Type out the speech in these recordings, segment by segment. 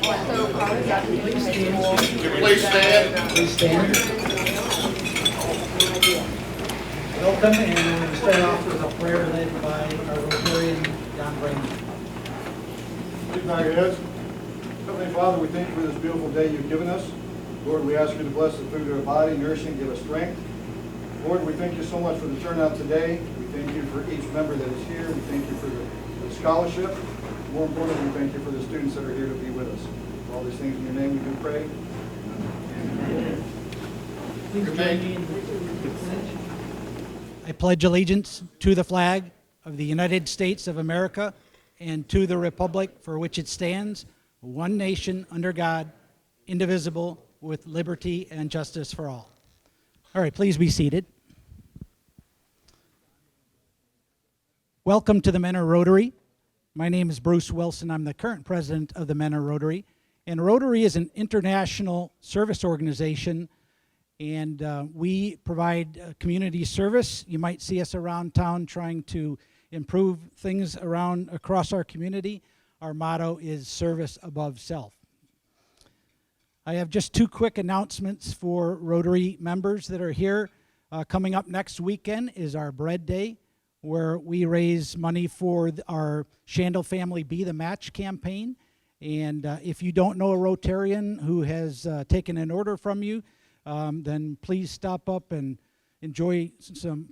Please stand. Please stand. Welcome, and we're going to start off with a prayer led by our Rotarian, Raymie. Please bow your heads. Heavenly Father, we thank you for this beautiful day you've given us. Lord, we ask you to bless the food of our body, nourishing, give us strength. Lord, we thank you so much for the turnout today. We thank you for each member that is here. We thank you for the scholarship. More importantly, we thank you for the students that are here to be with us. For all these things in your name we do pray. Amen. Please join me in the pledge. I pledge allegiance to the flag of the United States of America and to the republic for which it stands, one nation under God, indivisible, with liberty and justice for all. All right, please be seated. Welcome to the Mentor Rotary. My name is Bruce Wilson. I'm the current president of the Mentor Rotary. And Rotary is an international service organization, and we provide community service. You might see us around town trying to improve things across our community. Our motto is service above self. I have just two quick announcements for Rotary members that are here. Coming up next weekend is our Bread Day, where we raise money for our Shandle Family Be the Match campaign. And if you don't know a Rotarian who has taken an order from you, then please stop up and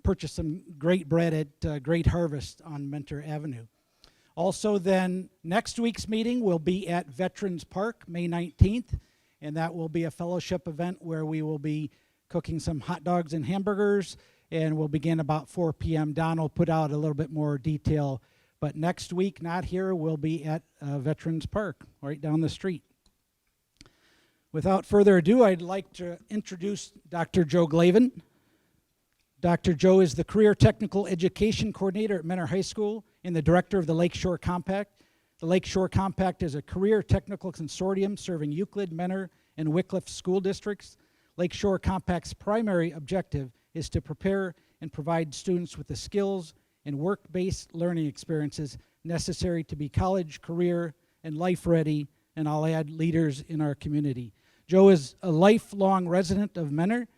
purchase some great bread at Great Harvest on Mentor Avenue. Also then, next week's meeting will be at Veterans Park, May 19th, and that will be a fellowship event where we will be cooking some hot dogs and hamburgers, and we'll begin about 4 p.m. Don will put out a little bit more detail, but next week, not here, we'll be at Veterans Park, right down the street. Without further ado, I'd like to introduce Dr. Joe Glavin. Dr. Joe is the Career Technical Education Coordinator at Mentor High School and the Director of the Lakeshore Compact. The Lakeshore Compact is a career technical consortium serving Euclid, Mentor, and Wickliffe school districts. Lakeshore Compact's primary objective is to prepare and provide students with the skills and work-based learning experiences necessary to be college, career, and life-ready, and I'll add leaders in our community. Joe is a lifelong resident of Mentor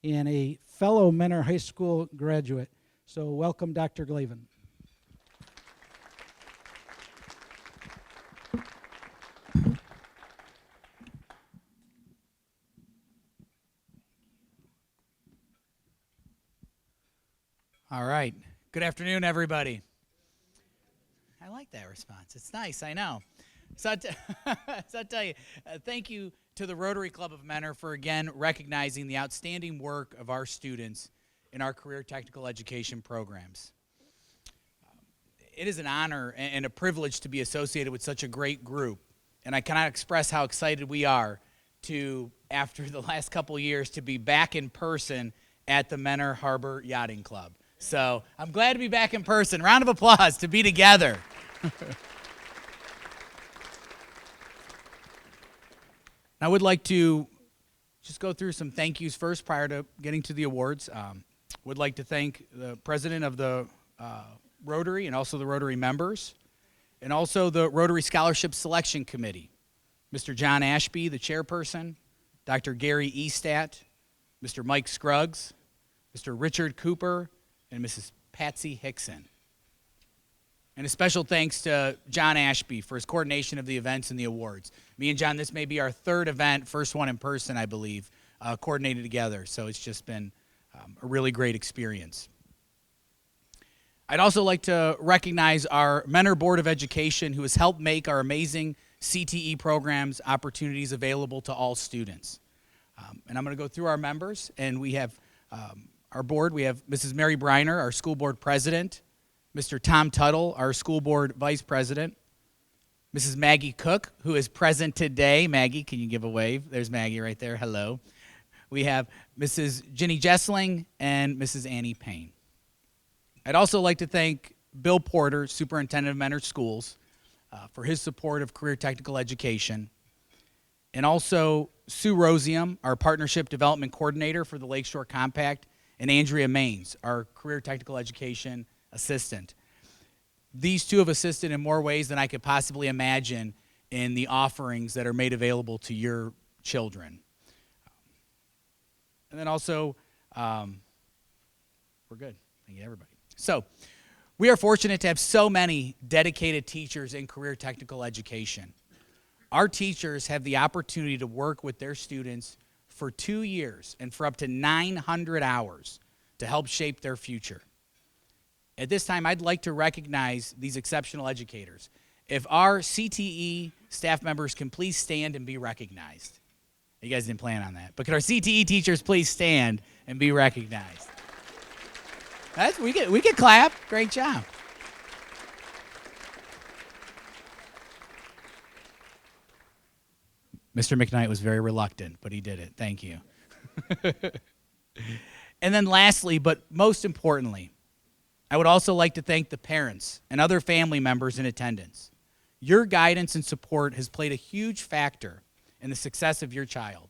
and a fellow Mentor High School graduate. So welcome, Dr. Glavin. All right. Good afternoon, everybody. I like that response. It's nice, I know. So I'll tell you, thank you to the Rotary Club of Mentor for, again, recognizing the outstanding work of our students in our career technical education programs. It is an honor and a privilege to be associated with such a great group, and I cannot express how excited we are to, after the last couple years, to be back in person at the Mentor Harbor Yachting Club. So I'm glad to be back in person. Round of applause to be together. I would like to just go through some thank yous first prior to getting to the awards. Would like to thank the president of the Rotary and also the Rotary members, and also the Rotary Scholarship Selection Committee. Mr. John Ashby, the chairperson, Dr. Gary Estat, Mr. Mike Scruggs, Mr. Richard Cooper, and Mrs. Patsy Hickson. And a special thanks to John Ashby for his coordination of the events and the awards. Me and John, this may be our third event, first one in person, I believe, coordinated together. So it's just been a really great experience. I'd also like to recognize our Mentor Board of Education, who has helped make our amazing CTE programs opportunities available to all students. And I'm going to go through our members, and we have our board. We have Mrs. Mary Briner, our school board president, Mr. Tom Tuttle, our school board vice president, Mrs. Maggie Cook, who is present today. Maggie, can you give a wave? There's Maggie right there. Hello. We have Mrs. Ginny Jessling and Mrs. Annie Payne. I'd also like to thank Bill Porter, superintendent of Mentor Schools, for his support of career technical education, and also Sue Rosium, our partnership development coordinator for the Lakeshore Compact, and Andrea Maines, our career technical education assistant. These two have assisted in more ways than I could possibly imagine in the offerings that are made available to your children. And then also, we're good. Thank you, everybody. So, we are fortunate to have so many dedicated teachers in career technical education. Our teachers have the opportunity to work with their students for 2 years and for up to 900 hours to help shape their future. At this time, I'd like to recognize these exceptional educators. If our CTE staff members can please stand and be recognized. You guys didn't plan on that. But could our CTE teachers please stand and be recognized? We get clap. Great job. Mr. McKnight was very reluctant, but he did it. Thank you. And then lastly, but most importantly, I would also like to thank the parents and other family members in attendance. Your guidance and support has played a huge factor in the success of your child.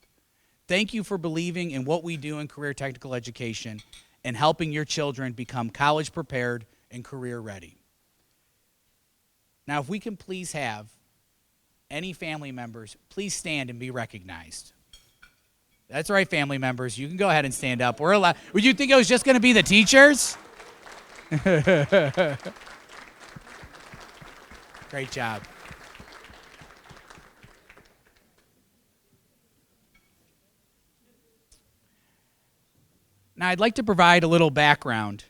Thank you for believing in what we do in career technical education and helping your children become college prepared and career ready. Now, if we can please have any family members, please stand and be recognized. That's right, family members. You can go ahead and stand up. We're allowed. Would you think it was just going to be the teachers? Great job. Now, I'd like to provide a little background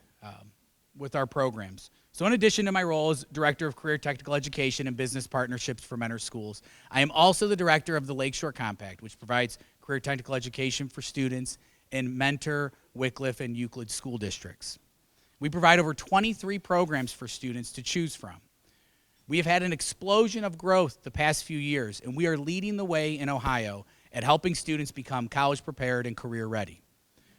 with our programs. So in addition to my role as Director of Career Technical Education and Business Partnerships for Mentor Schools, I am also the Director of the Lakeshore Compact, which provides career technical education for students in Mentor, Wycliffe, and Euclid school districts. We provide over 23 programs for students to choose from. We have had an explosion of growth the past few years, and we are leading the way in Ohio at helping students become college prepared and career ready.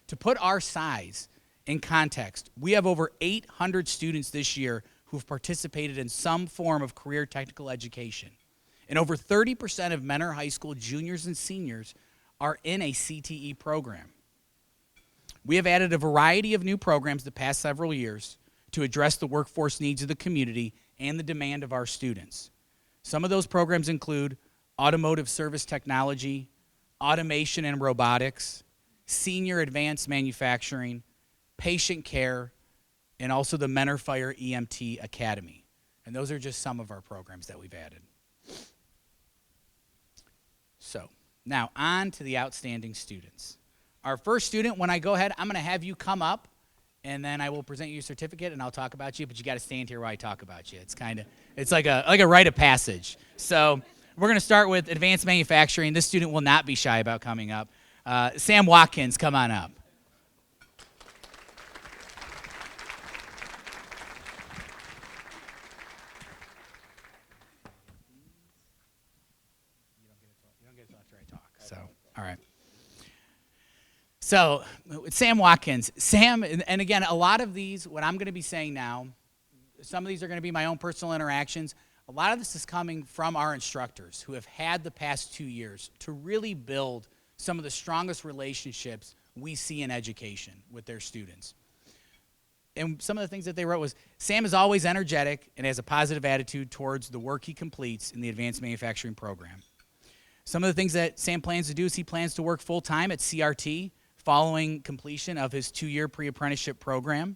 To put our size in context, we have over 800 students this year who've participated in some form of career technical education. And over 30% of Mentor High School juniors and seniors are in a CTE program. We have added a variety of new programs the past several years to address the workforce needs of the community and the demand of our students. Some of those programs include automotive service technology, automation and robotics, senior advanced manufacturing, patient care, and also the Mentor Fire EMT Academy. And those are just some of our programs that we've added. So, now on to the outstanding students. Our first student, when I go ahead, I'm going to have you come up, and then I will present you your certificate, and I'll talk about you, but you got to stand here while I talk about you. It's like a rite of passage. So, we're going to start with advanced manufacturing. This student will not be shy about coming up. Sam Watkins, come on up. All right. So, Sam Watkins. Sam, and again, a lot of these, what I'm going to be saying now, some of these are going to be my own personal interactions. A lot of this is coming from our instructors who have had the past 2 years to really build some of the strongest relationships we see in education with their students. And some of the things that they wrote was, Sam is always energetic and has a positive attitude towards the work he completes in the advanced manufacturing program. Some of the things that Sam plans to do is he plans to work full-time at CRT following completion of his 2-year pre-apprenticeship program.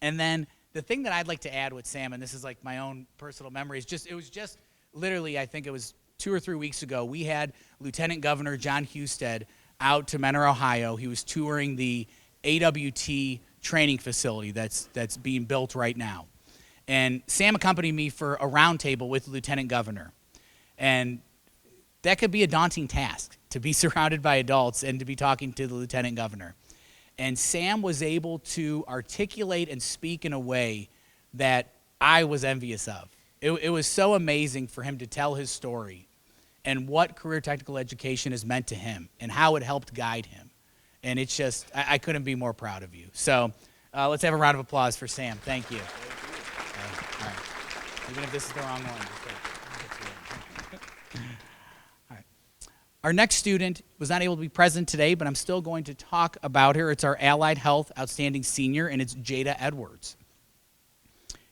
And then the thing that I'd like to add with Sam, and this is like my own personal memory, is it was just literally, I think it was 2 or 3 weeks ago, we had Lieutenant Governor John Husted out to Mentor, Ohio. He was touring the AWT training facility that's being built right now. And Sam accompanied me for a roundtable with the Lieutenant Governor. And that could be a daunting task, to be surrounded by adults and to be talking to the Lieutenant Governor. And Sam was able to articulate and speak in a way that I was envious of. It was so amazing for him to tell his story and what career technical education has meant to him and how it helped guide him. And it's just, I couldn't be more proud of you. So let's have a round of applause for Sam. Thank you. All right. Even if this is the wrong one. Our next student was not able to be present today, but I'm still going to talk about her. It's our Allied Health Outstanding Senior, and it's Jada Edwards.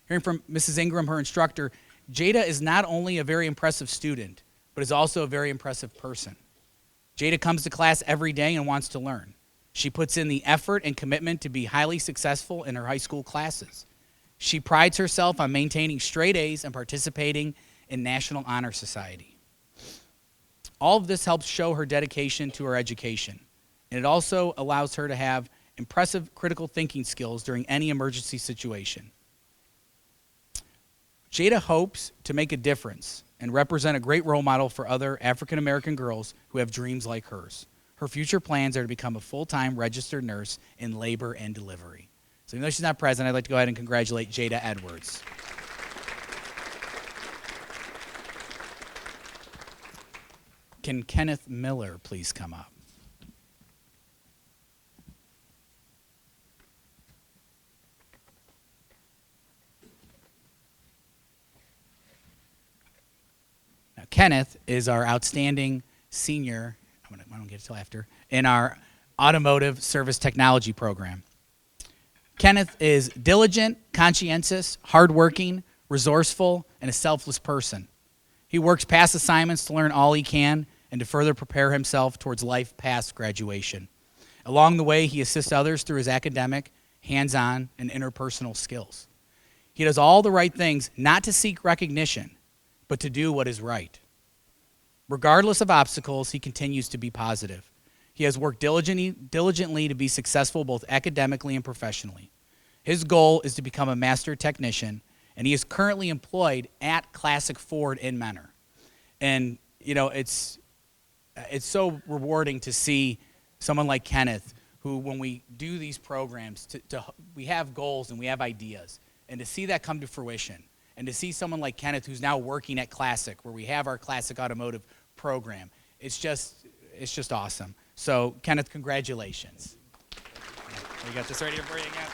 Hearing from Mrs. Ingram, her instructor, Jada is not only a very impressive student, but is also a very impressive person. Jada comes to class every day and wants to learn. She puts in the effort and commitment to be highly successful in her high school classes. She prides herself on maintaining straight A's and participating in National Honor Society. All of this helps show her dedication to her education, and it also allows her to have impressive critical thinking skills during any emergency situation. Jada hopes to make a difference and represent a great role model for other African American girls who have dreams like hers. Her future plans are to become a full-time registered nurse in labor and delivery. So even though she's not present, I'd like to go ahead and congratulate Jada Edwards. Can Kenneth Miller please come up? Now, Kenneth is our outstanding senior, I don't get it till after, in our automotive service technology program. Kenneth is diligent, conscientious, hardworking, resourceful, and a selfless person. He works past assignments to learn all he can and to further prepare himself towards life past graduation. Along the way, he assists others through his academic, hands-on, and interpersonal skills. He does all the right things not to seek recognition, but to do what is right. Regardless of obstacles, he continues to be positive. He has worked diligently to be successful both academically and professionally. His goal is to become a master technician, and he is currently employed at Classic Ford in Menor. And, you know, it's so rewarding to see someone like Kenneth, who when we do these programs, we have goals and we have ideas, and to see that come to fruition, and to see someone like Kenneth who's now working at Classic, where we have our Classic Automotive program, it's just awesome. So, Kenneth, congratulations. We got this ready for you again.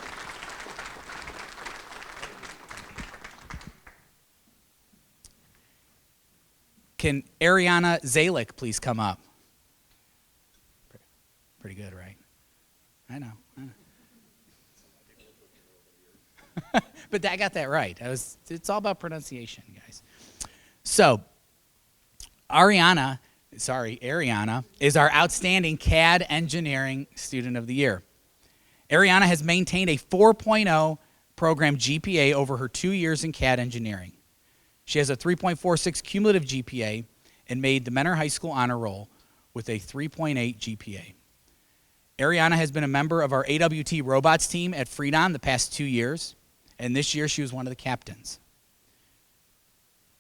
Can Ariana Zalek please come up? Pretty good, right? I know. But I got that right. It's all about pronunciation, guys. So, Ariana is our outstanding CAD engineering student of the year. Ariana has maintained a 4.0 program GPA over her 2 years in CAD engineering. She has a 3.46 cumulative GPA and made the Menor High School Honor Roll with a 3.8 GPA. Ariana has been a member of our AWT robots team at Freedom the past 2 years, and this year she was one of the captains.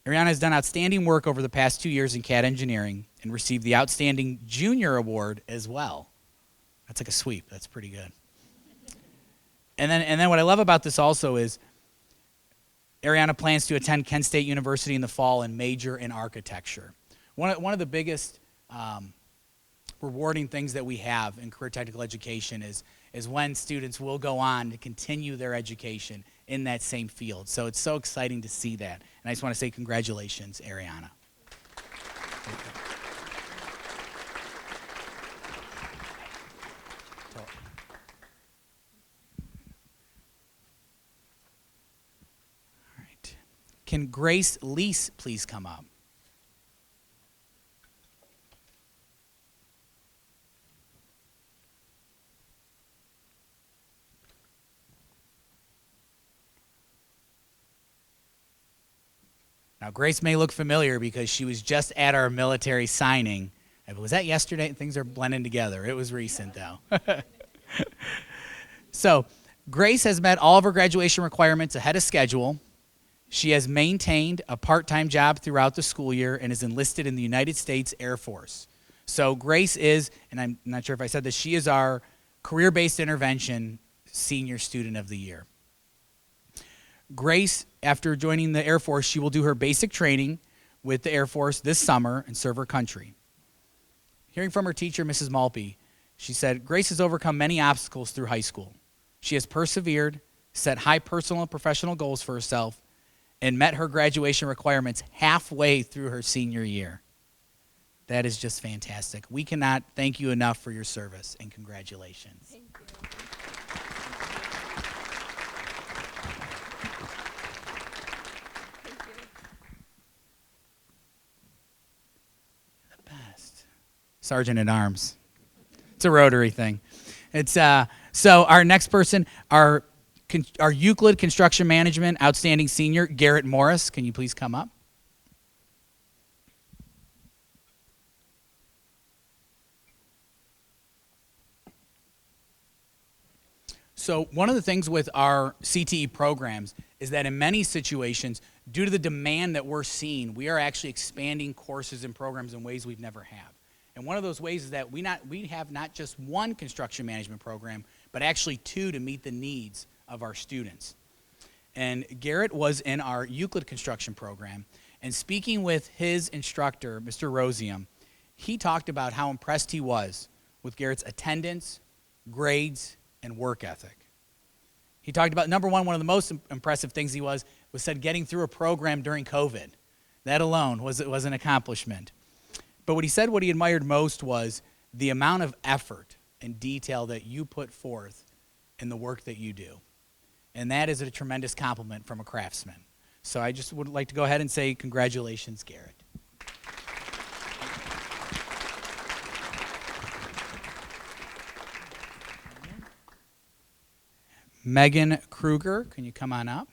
Ariana has done outstanding work over the past 2 years in CAD engineering and received the Outstanding Junior Award as well. That's like a sweep. That's pretty good. And then what I love about this also is Ariana plans to attend Kent State University in the fall and major in architecture. One of the biggest rewarding things that we have in career technical education is when students will go on to continue their education in that same field. So it's so exciting to see that. And I just want to say congratulations, Ariana. All right. Can Grace Lease please come up? Now, Grace may look familiar because she was just at our military signing. Was that yesterday? Things are blending together. It was recent, though. So, Grace has met all of her graduation requirements ahead of schedule. She has maintained a part-time job throughout the school year and is enlisted in the United States Air Force. So, Grace is, and I'm not sure if I said this, she is our career-based intervention senior student of the year. Grace, after joining the Air Force, she will do her basic training with the Air Force this summer and serve her country. Hearing from her teacher, Mrs. Malpe, she said, Grace has overcome many obstacles through high school. She has persevered, set high personal and professional goals for herself, and met her graduation requirements halfway through her senior year. That is just fantastic. We cannot thank you enough for your service, and congratulations. Thank you. Thank you. Sergeant at Arms. It's a Rotary thing. It's so our next person, our Euclid Construction Management Outstanding Senior, Garrett Morris. Can you please come up? So one of the things with our CTE programs is that in many situations, due to the demand that we're seeing, we are actually expanding courses and programs in ways we've never have. And one of those ways is that we have not just one construction management program, but actually two to meet the needs of our students. And Garrett was in our Euclid construction program, and speaking with his instructor, Mr. Rosium, he talked about how impressed he was with Garrett's attendance, grades, and work ethic. He talked about, number one of the most impressive things he was said getting through a program during COVID. That alone was an accomplishment. But what he said, what he admired most was the amount of effort and detail that you put forth in the work that you do. And that is a tremendous compliment from a craftsman. So I just would like to go ahead and say congratulations, Garrett. Megan Kruger, can you come on up?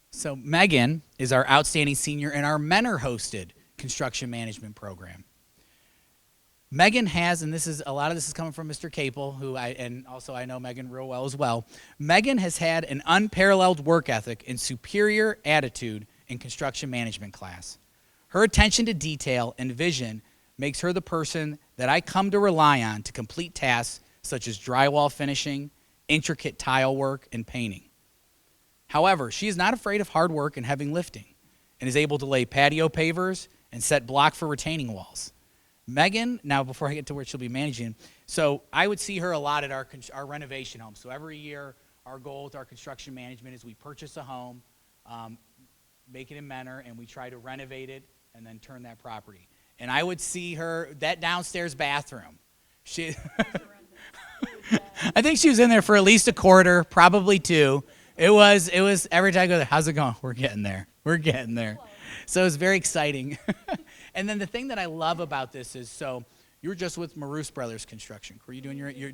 So Megan is our outstanding senior in our Mentor-hosted construction management program. Megan has, and a lot of this is coming from Mr. Capel, I know Megan real well as well. Megan has had an unparalleled work ethic and superior attitude in construction management class. Her attention to detail and vision makes her the person that I come to rely on to complete tasks such as drywall finishing, intricate tile work, and painting. However, she is not afraid of hard work and heavy lifting and is able to lay patio pavers and set block for retaining walls. Megan, now before I get to where she'll be managing, so I would see her a lot at our renovation home. So every year, our goal with our construction management is we purchase a home, make it in Mentor, and we try to renovate it and then turn that property. And I would see her, that downstairs bathroom. I think she was in there for at least a quarter, probably two. It was every time I go there, how's it going? We're getting there. So it was very exciting. And then the thing that I love about this is, so you were just with Maroos Brothers Construction. Were you doing your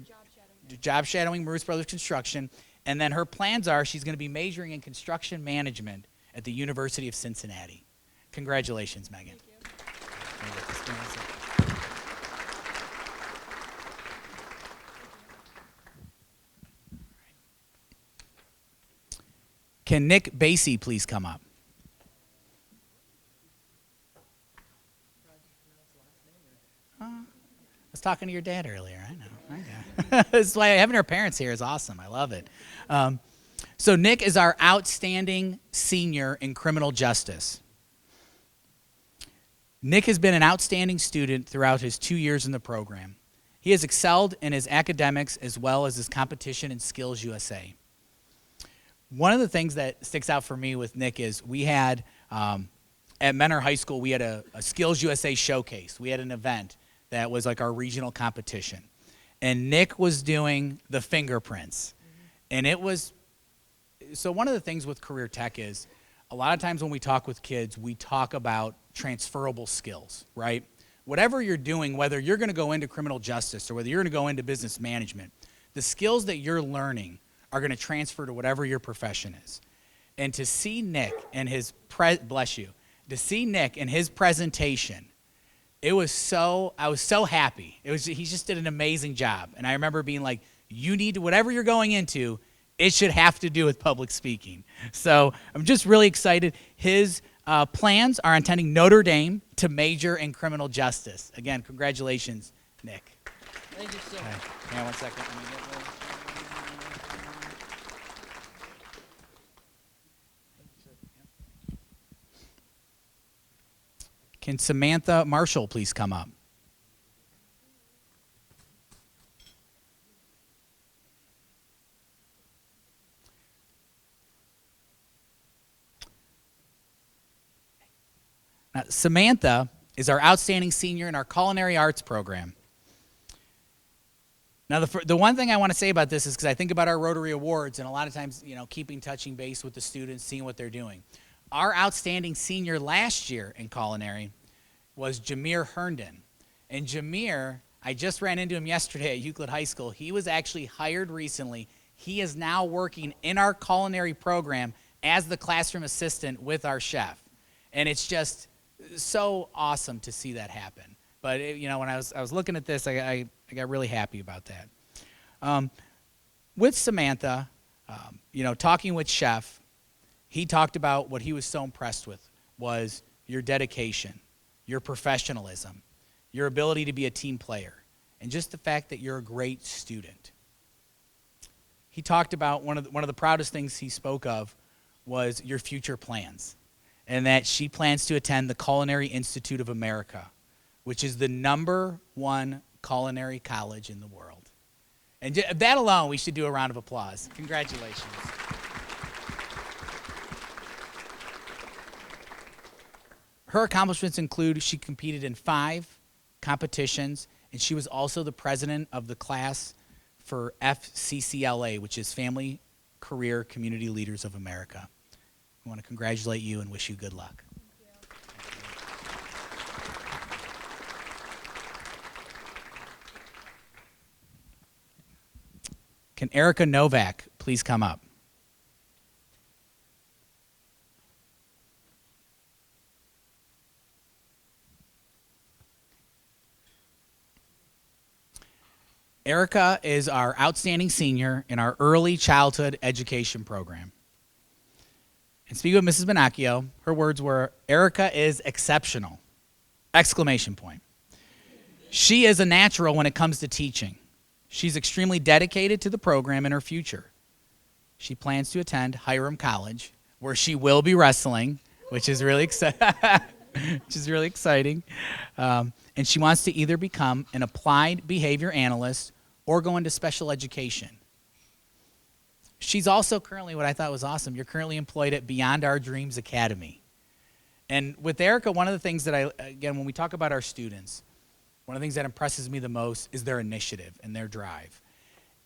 job shadowing Maroos Brothers Construction? And then her plans are she's going to be majoring in construction management at the University of Cincinnati. Congratulations, Megan. Thank you. Can Nick Basie please come up? I was talking to your dad earlier. I know. That's why having our parents here is awesome. I love it. So Nick is our outstanding senior in criminal justice. Nick has been an outstanding student throughout his 2 years in the program. He has excelled in his academics as well as his competition in Skills USA. One of the things that sticks out for me with Nick is we had, at Mentor High School, we had a Skills USA showcase. We had an event that was like our regional competition. And Nick was doing the fingerprints. And it was, so one of the things with career tech is, a lot of times when we talk with kids, we talk about transferable skills, right? Whatever you're doing, whether you're going to go into criminal justice or whether you're going to go into business management, the skills that you're learning are going to transfer to whatever your profession is. And to see Nick and his, to see Nick and his presentation, I was so happy. He just did an amazing job. And I remember being like, you need to, whatever you're going into, it should have to do with public speaking. So I'm just really excited. His plans are attending Notre Dame to major in criminal justice. Again, congratulations, Nick. Thank you, sir. Okay. Hang on one second. Let me get this. Can Samantha Marshall please come up? Now, Samantha is our outstanding senior in our culinary arts program. Now, the one thing I want to say about this is because I think about our Rotary Awards, and a lot of times, touching base with the students, seeing what they're doing. Our outstanding senior last year in culinary was Jameer Herndon. And Jameer, I just ran into him yesterday at Euclid High School. He was actually hired recently. He is now working in our culinary program as the classroom assistant with our chef. And it's just so awesome to see that happen. But, when I was looking at this, I got really happy about that. With Samantha, talking with Chef, he talked about what he was so impressed with was your dedication, your professionalism, your ability to be a team player, and just the fact that you're a great student. He talked about one of the proudest things he spoke of was your future plans, and that she plans to attend the Culinary Institute of America, which is the #1 culinary college in the world. And that alone, we should do a round of applause. Congratulations. Her accomplishments include she competed in 5 competitions, and she was also the president of the class for FCCLA, which is Family Career Community Leaders of America. I want to congratulate you and wish you good luck. Can Erica Novak please come up? Erica is our outstanding senior in our early childhood education program. And speaking of Mrs. Benacchio, her words were, "Erica is exceptional!" Exclamation point. She is a natural when it comes to teaching. She's extremely dedicated to the program and her future. She plans to attend Hiram College, where she will be wrestling, which is really exciting. And she wants to either become an applied behavior analyst or go into special education. She's also currently, what I thought was awesome, you're currently employed at Beyond Our Dreams Academy. And with Erica, one of the things that again, when we talk about our students, one of the things that impresses me the most is their initiative and their drive.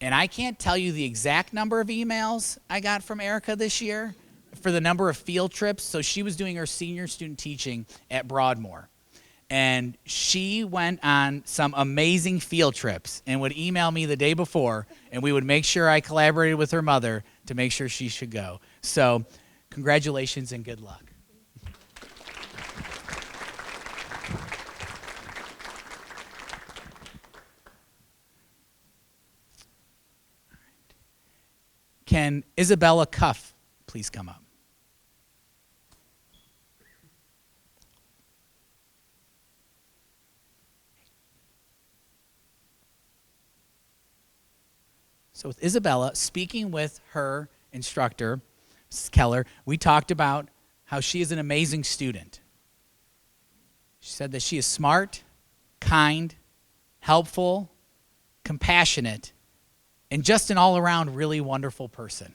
And I can't tell you the exact number of emails I got from Erica this year for the number of field trips. So she was doing her senior student teaching at Broadmoor. And she went on some amazing field trips and would email me the day before, and we would make sure I collaborated with her mother to make sure she should go. So congratulations and good luck. Can Isabella Cuff please come up? So with Isabella, speaking with her instructor, Mrs. Keller, we talked about how she is an amazing student. She said that she is smart, kind, helpful, compassionate, and just an all-around really wonderful person.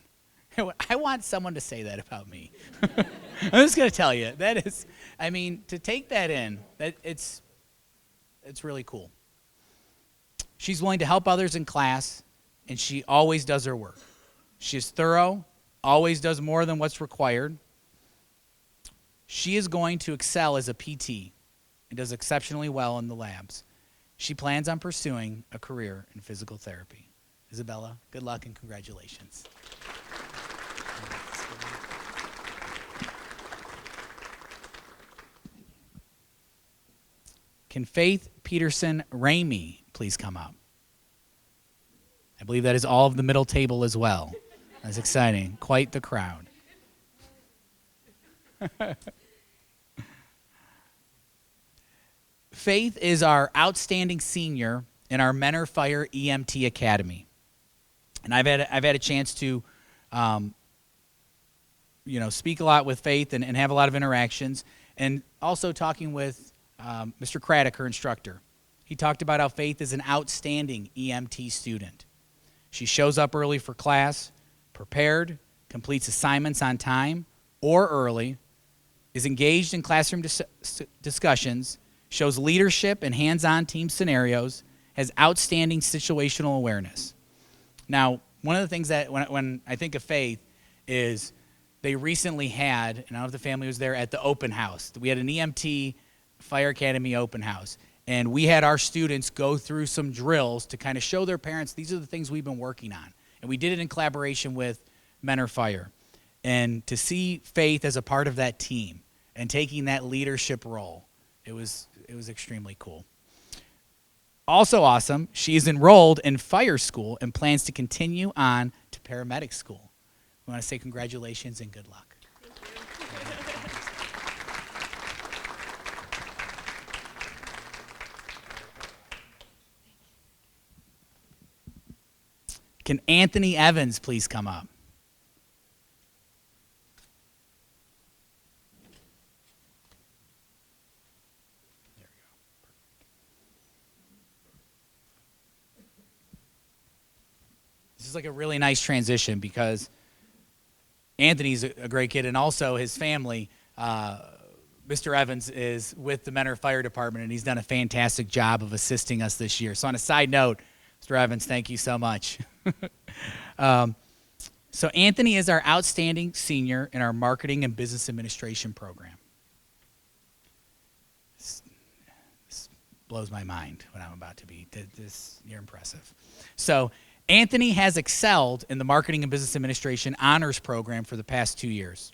I want someone to say that about me. I'm just going to tell you, that is, to take that in, it's really cool. She's willing to help others in class, and she always does her work. She is thorough, always does more than what's required. She is going to excel as a PT and does exceptionally well in the labs. She plans on pursuing a career in physical therapy. Isabella, good luck and congratulations. Can Faith Peterson Raymie please come up? I believe that is all of the middle table as well. That's exciting. Quite the crowd. Faith is our outstanding senior in our Menor Fire EMT Academy. And I've had a chance to speak a lot with Faith and have a lot of interactions, and also talking with Mr. Craddock, her instructor. He talked about how Faith is an outstanding EMT student. She shows up early for class, prepared, completes assignments on time or early, is engaged in classroom discussions, shows leadership and hands-on team scenarios, has outstanding situational awareness. Now, one of the things that when I think of Faith is they recently had, and I don't know if the family was there, at the open house. We had an EMT Fire Academy open house. And we had our students go through some drills to kind of show their parents, these are the things we've been working on. And we did it in collaboration with Mentor Fire. And to see Faith as a part of that team and taking that leadership role, it was extremely cool. Also awesome, she is enrolled in fire school and plans to continue on to paramedic school. We want to say congratulations and good luck. Can Anthony Evans please come up? There we go. This is like a really nice transition because Anthony's a great kid, and also his family, Mr. Evans, is with the Mentor Fire Department, and he's done a fantastic job of assisting us this year. So on a side note, Mr. Evans, thank you so much. So Anthony is our outstanding senior in our marketing and business administration program. This blows my mind what I'm about to be. You're impressive. So Anthony has excelled in the marketing and business administration honors program for the past 2 years.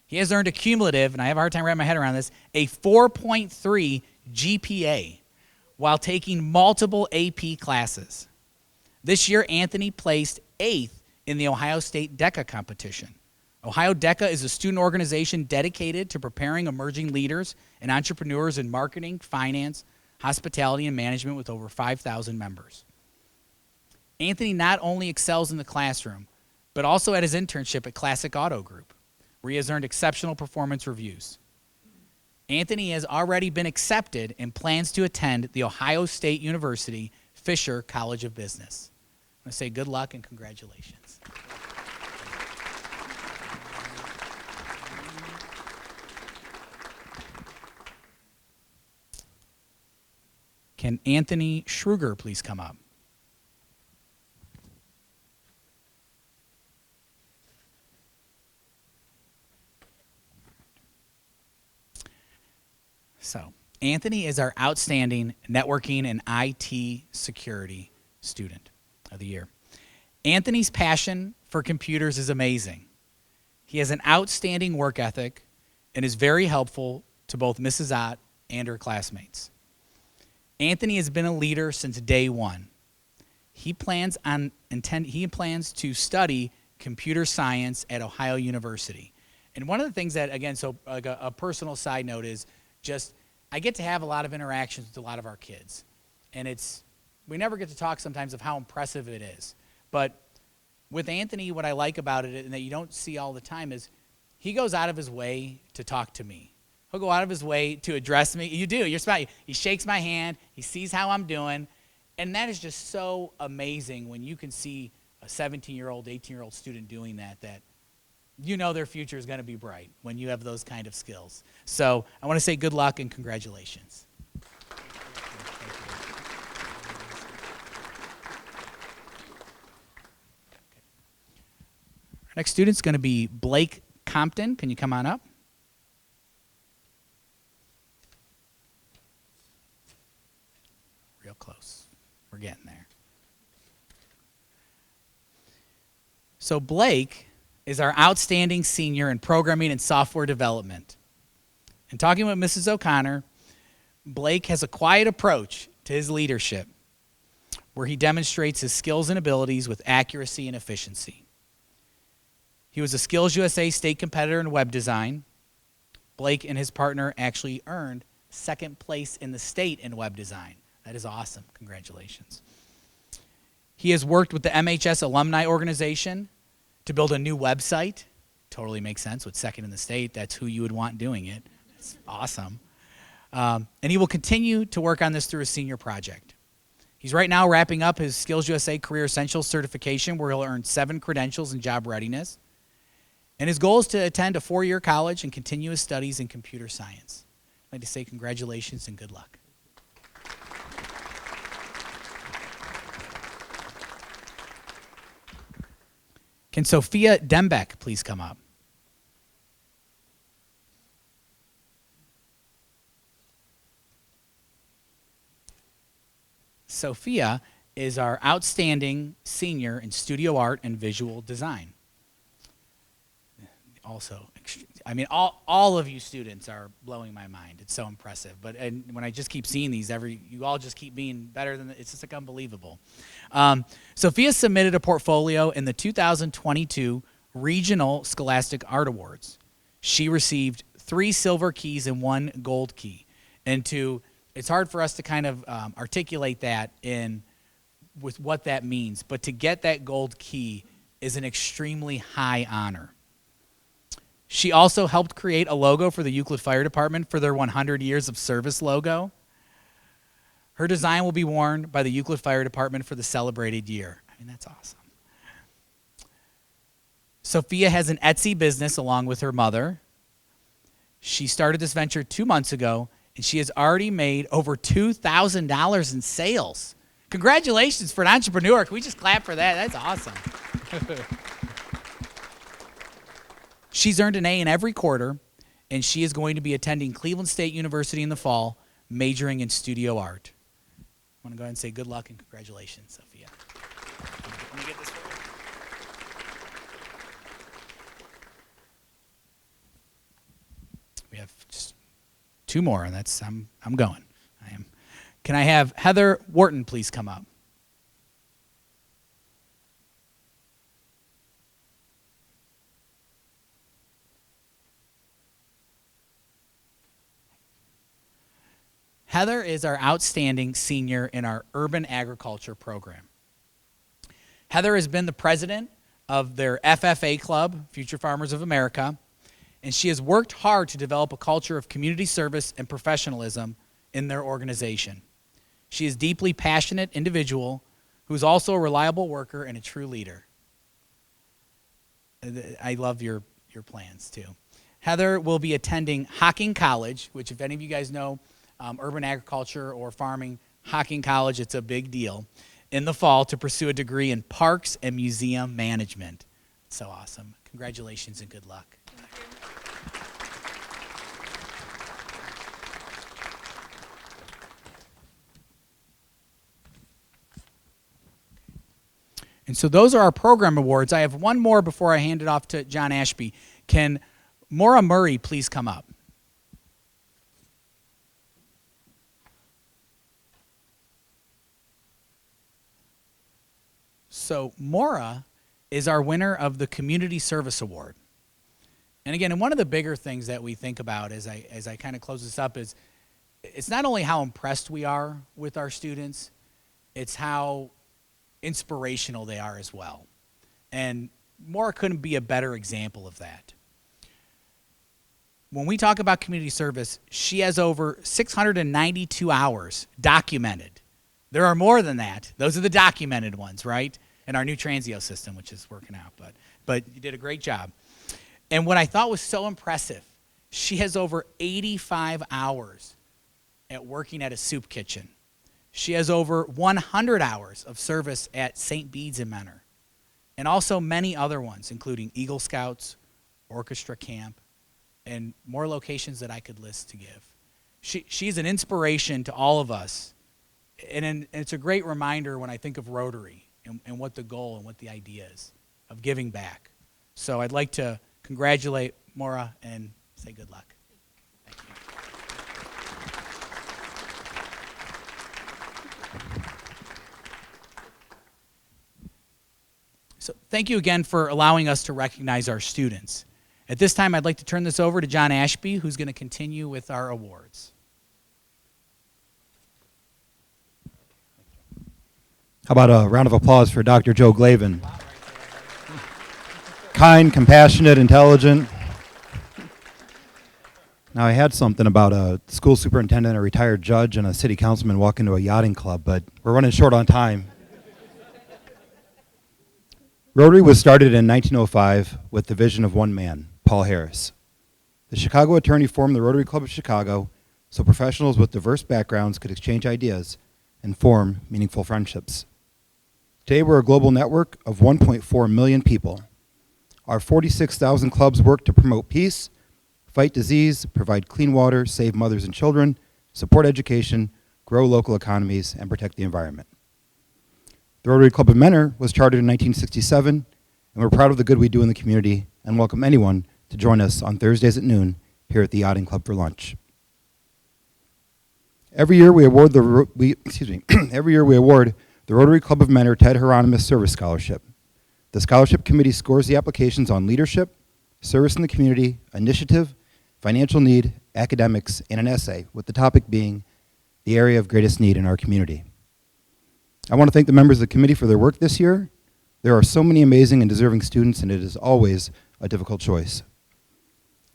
He has earned a cumulative, and I have a hard time wrapping my head around this, a 4.3 GPA while taking multiple AP classes. This year, Anthony placed 8th in the Ohio State DECA competition. Ohio DECA is a student organization dedicated to preparing emerging leaders and entrepreneurs in marketing, finance, hospitality, and management with over 5,000 members. Anthony not only excels in the classroom, but also at his internship at Classic Auto Group, where he has earned exceptional performance reviews. Anthony has already been accepted and plans to attend the Ohio State University Fisher College of Business. I want to say good luck and congratulations. Can Anthony Schruger please come up? So, Anthony is our outstanding networking and IT security student of the year. Anthony's passion for computers is amazing. He has an outstanding work ethic and is very helpful to both Mrs. Ott and her classmates. Anthony has been a leader since day one. He plans to study computer science at Ohio University. And one of the things that, again, so like a personal side note is just I get to have a lot of interactions with a lot of our kids. And we never get to talk sometimes of how impressive it is. But with Anthony, what I like about it and that you don't see all the time is he goes out of his way to talk to me. He'll go out of his way to address me. You do. You're smiling. He shakes my hand. He sees how I'm doing. And that is just so amazing when you can see a 17-year-old, 18-year-old student doing that you know their future is going to be bright when you have those kind of skills. So I want to say good luck and congratulations. Our next student is going to be Blake Compton. Can you come on up? Real close. We're getting there. So Blake is our outstanding senior in programming and software development. And talking with Mrs. O'Connor, Blake has a quiet approach to his leadership where he demonstrates his skills and abilities with accuracy and efficiency. He was a Skills USA state competitor in web design. Blake and his partner actually earned second place in the state in web design. That is awesome. Congratulations. He has worked with the MHS alumni organization to build a new website. Totally makes sense. With second in the state, that's who you would want doing it. It's awesome. And he will continue to work on this through a senior project. He's right now wrapping up his Skills USA Career Essentials certification where he'll earn 7 credentials in job readiness. And his goal is to attend a 4-year college and continue his studies in computer science. I'd like to say congratulations and good luck. Can Sophia Dembeck please come up? Sophia is our outstanding senior in studio art and visual design. Also, I mean, all of you students are blowing my mind. It's so impressive. And when I just keep seeing these, you all just keep being better than, it's just like unbelievable. Sophia submitted a portfolio in the 2022 Regional Scholastic Art Awards. She received 3 silver keys and 1 gold key. And it's hard for us to kind of articulate that with what that means, but to get that gold key is an extremely high honor. She also helped create a logo for the Euclid Fire Department for their 100 years of service logo. Her design will be worn by the Euclid Fire Department for the celebrated year. I mean, that's awesome. Sophia has an Etsy business along with her mother. She started this venture 2 months ago, and she has already made over $2,000 in sales. Congratulations for an entrepreneur. Can we just clap for that? That's awesome. She's earned an A in every quarter, and she is going to be attending Cleveland State University in the fall, majoring in studio art. I want to go ahead and say good luck and congratulations, Sophia. Let me get this for you. We have just 2 more, and that's I'm going. Can I have Heather Wharton please come up? Heather is our outstanding senior in our urban agriculture program. Heather has been the president of their FFA club, Future Farmers of America, and she has worked hard to develop a culture of community service and professionalism in their organization. She is a deeply passionate individual who is also a reliable worker and a true leader. I love your plans too. Heather will be attending Hocking College, which if any of you guys know urban agriculture or farming, Hocking College, it's a big deal, in the fall to pursue a degree in parks and museum management. So awesome. Congratulations and good luck. And so those are our program awards. I have one more before I hand it off to John Ashby. Can Maura Murray please come up? So Maura is our winner of the Community Service Award. And again, and one of the bigger things that we think about as I kind of close this up is it's not only how impressed we are with our students, it's how inspirational they are as well. And Maura couldn't be a better example of that. When we talk about community service, she has over 692 hours documented. There are more than that. Those are the documented ones, right? And our new Transio system, which is working out. But you did a great job. And what I thought was so impressive, she has over 85 hours at working at a soup kitchen. She has over 100 hours of service at St. Bede's in Menor, and also many other ones, including Eagle Scouts, Orchestra Camp, and more locations that I could list to give. She's an inspiration to all of us, and it's a great reminder when I think of Rotary and what the goal and what the idea is of giving back. So I'd like to congratulate Maura and say good luck. Thank you. So thank you again for allowing us to recognize our students. At this time, I'd like to turn this over to John Ashby, who's going to continue with our awards. How about a round of applause for Dr. Joe Glavin? Kind, compassionate, intelligent. Now, I had something about a school superintendent, a retired judge, and a city councilman walk into a yachting club, but we're running short on time. Rotary was started in 1905 with the vision of one man, Paul Harris. The Chicago attorney formed the Rotary Club of Chicago so professionals with diverse backgrounds could exchange ideas and form meaningful friendships. Today, we're a global network of 1.4 million people Our 46,000 clubs work to promote peace, fight disease, provide clean water, save mothers and children, support education, grow local economies, and protect the environment. The Rotary Club of Mentor was chartered in 1967, and we're proud of the good we do in the community and welcome anyone to join us on Thursdays at noon here at the Yachting Club for lunch. Every year we award the Rotary Club of Mentor Ted Hieronymus Service Scholarship. The scholarship committee scores the applications on leadership, service in the community, initiative, financial need, academics, and an essay, with the topic being the area of greatest need in our community. I want to thank the members of the committee for their work this year. There are so many amazing and deserving students, and it is always a difficult choice.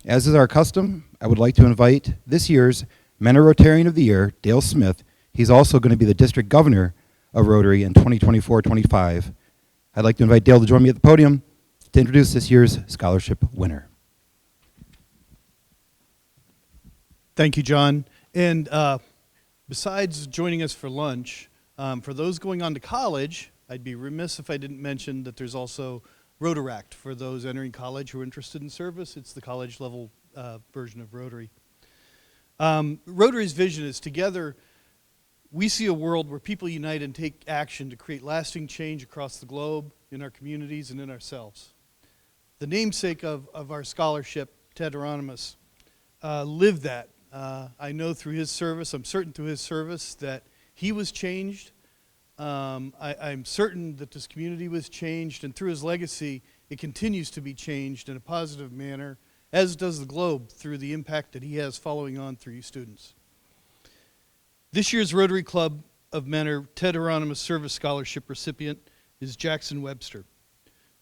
As is our custom, I would like to invite this year's Mentor Rotarian of the Year, Dale Smith. He's also going to be the district governor of Rotary in 2024-25. I'd like to invite Dale to join me at the podium to introduce this year's scholarship winner. Thank you, John. And besides joining us for lunch, for those going on to college, I'd be remiss if I didn't mention that there's also Rotaract for those entering college who are interested in service. It's the college level version of Rotary. Rotary's vision is together we see a world where people unite and take action to create lasting change across the globe, in our communities, and in ourselves. The namesake of our scholarship, Ted Hieronymus, lived that. I know through his service, I'm certain through his service, that he was changed. I'm certain that this community was changed, and through his legacy, it continues to be changed in a positive manner, as does the globe through the impact that he has following on through you students. This year's Rotary Club of Mentor Ted Hieronymus Service Scholarship recipient is Jackson Webster.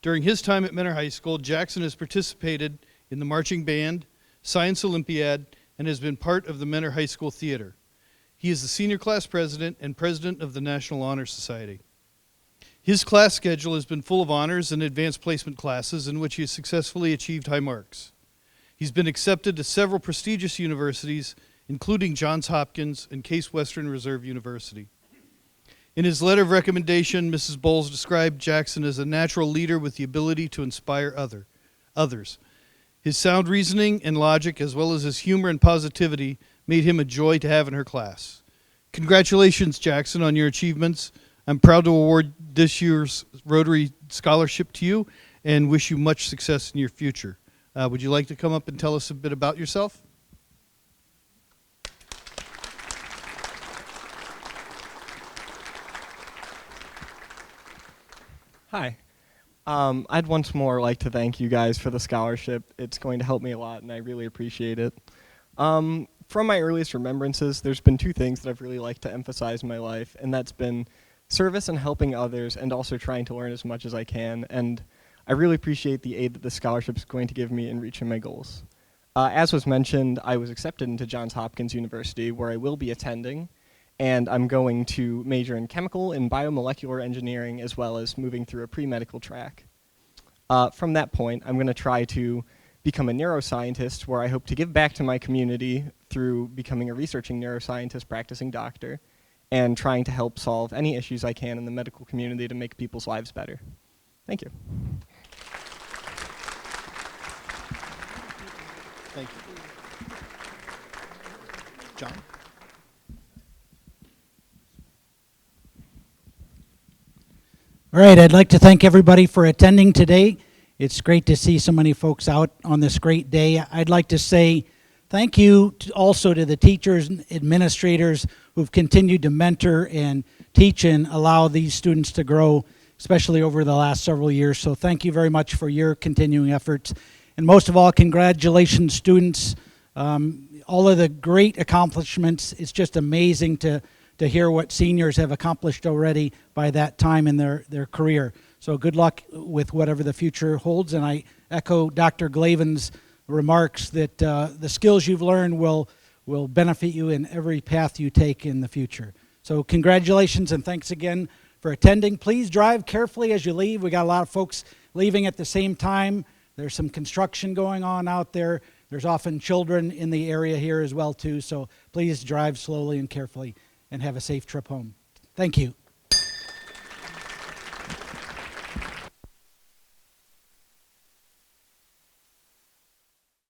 During his time at Mentor High School, Jackson has participated in the marching band, Science Olympiad, and has been part of the Mentor High School Theater. He is the senior class president and president of the National Honor Society. His class schedule has been full of honors and advanced placement classes in which he has successfully achieved high marks. He's been accepted to several prestigious universities, including Johns Hopkins and Case Western Reserve University. In his letter of recommendation, Mrs. Bowles described Jackson as a natural leader with the ability to inspire others. His sound reasoning and logic, as well as his humor and positivity, made him a joy to have in her class. Congratulations, Jackson, on your achievements. I'm proud to award this year's Rotary Scholarship to you and wish you much success in your future. Would you like to come up and tell us a bit about yourself? Hi. I'd once more like to thank you guys for the scholarship. It's going to help me a lot, and I really appreciate it. From my earliest remembrances, there's been two things that I've really liked to emphasize in my life, and that's been service and helping others, and also trying to learn as much as I can. And I really appreciate the aid that the scholarship is going to give me in reaching my goals. As was mentioned, I was accepted into Johns Hopkins University, where I will be attending, and I'm going to major in chemical and biomolecular engineering, as well as moving through a pre-medical track. From that point, I'm going to try to become a neuroscientist, where I hope to give back to my community through becoming a researching neuroscientist, practicing doctor, and trying to help solve any issues I can in the medical community to make people's lives better. Thank you. Thank you. John? All right, I'd like to thank everybody for attending today. It's great to see so many folks out on this great day. I'd like to say thank you also to the teachers and administrators who've continued to mentor and teach and allow these students to grow, especially over the last several years. So thank you very much for your continuing efforts. And most of all, congratulations, students. All of the great accomplishments. It's just amazing to hear what seniors have accomplished already by that time in their career. So good luck with whatever the future holds, and I echo Dr. Glavin's remarks that the skills you've learned will benefit you in every path you take in the future. So congratulations and thanks again for attending. Please drive carefully as you leave. We got a lot of folks leaving at the same time. There's some construction going on out there. There's often children in the area here as well too, so please drive slowly and carefully and have a safe trip home. Thank you.